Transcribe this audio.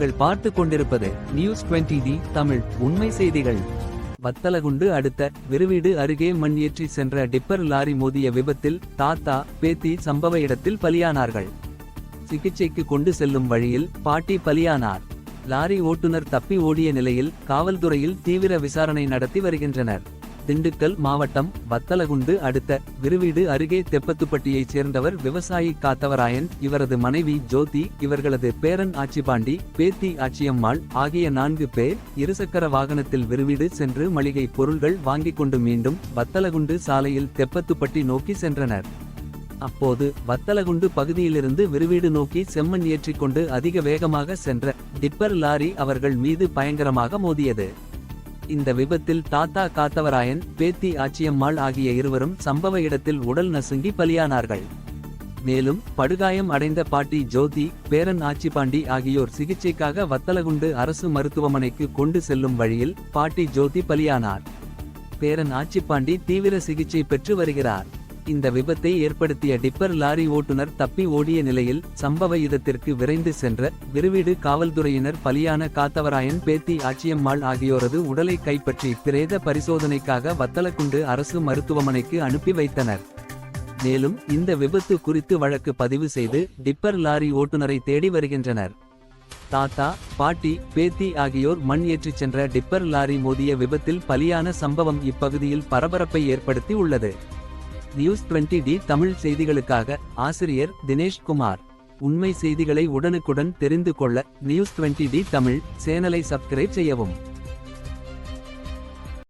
நீங்கள் பார்த்து கொண்டிருப்பது நியூஸ் 20D தமிழ் உண்மை செய்திகள். வத்தலகுண்டு அடுத்த விருவீடு அருகே மண் ஏற்றி சென்ற டிப்பர் லாரி மோதிய விபத்தில் தாத்தா பேத்தி சம்பவ இடத்தில் பலியானார்கள். சிகிச்சைக்கு கொண்டு செல்லும் வழியில் பாட்டி பலியானார். லாரி ஓட்டுநர் தப்பி ஓடிய நிலையில் காவல்துறையில் தீவிர விசாரணை நடத்தி வருகின்றனர். திண்டுக்கல் மாவட்டம் வத்தலகுண்டு அடுத்த விருவீடு அருகே தெப்பத்துப்பட்டியைச் சேர்ந்தவர் விவசாயி காத்தவராயன், இவரது மனைவி ஜோதி, இவர்களது பேரன் ஆச்சிபாண்டி, பேத்தி ஆச்சியம்மாள் ஆகிய 4 பேர் இருசக்கர வாகனத்தில் விருவீடு சென்று மளிகை பொருள்கள் வாங்கிக் கொண்டு மீண்டும் வத்தலகுண்டு சாலையில் தெப்பத்துப்பட்டி நோக்கி சென்றனர். அப்போது வத்தலகுண்டு பகுதியிலிருந்து விருவீடு நோக்கி செம்மண் ஏற்றிக்கொண்டு அதிக வேகமாக சென்ற டிப்பர் லாரி அவர்கள் மீது பயங்கரமாக மோதியது. இந்த விபத்தில் தாத்தா காத்தவராயன், பேத்தி ஆச்சியம்மாள் ஆகிய இருவரும் சம்பவ இடத்தில் உடல் நசுங்கி பலியானார்கள். மேலும் படுகாயம் அடைந்த பாட்டி ஜோதி, பேரன் ஆச்சிபாண்டி ஆகியோர் சிகிச்சைக்காக வத்தலகுண்டு அரசு மருத்துவமனைக்கு கொண்டு செல்லும் வழியில் பாட்டி ஜோதி பலியானார். பேரன் ஆச்சிபாண்டி தீவிர சிகிச்சை பெற்று வருகிறார். இந்த விபத்தை ஏற்படுத்திய டிப்பர் லாரி ஓட்டுநர் தப்பி ஓடிய நிலையில் சம்பவ இடத்திற்கு விரைந்து சென்ற விருவீடு காவல்துறையினர் பலியான காத்தவராயன், பேத்தி ஆச்சியம்மாள் ஆகியோரது உடலை கைப்பற்றி பிரேத பரிசோதனைக்காக வத்தலகுண்டு அரசு மருத்துவமனைக்கு அனுப்பி வைத்தனர். மேலும் இந்த விபத்து குறித்து வழக்கு பதிவு செய்து டிப்பர் லாரி ஓட்டுநரை தேடி வருகின்றனர். தாத்தா, பாட்டி, பேத்தி ஆகியோர் மண் ஏற்றிச் சென்ற டிப்பர் லாரி மோதிய விபத்தில் பலியான சம்பவம் இப்பகுதியில் பரபரப்பை ஏற்படுத்தி உள்ளது. நியூஸ் 20D தமிழ் செய்திகளுக்காக ஆசிரியர் தினேஷ் குமார். உண்மை செய்திகளை உடனுக்குடன் தெரிந்து கொள்ள நியூஸ் 20D தமிழ் சேனலை சப்ஸ்கிரைப் செய்யவும்.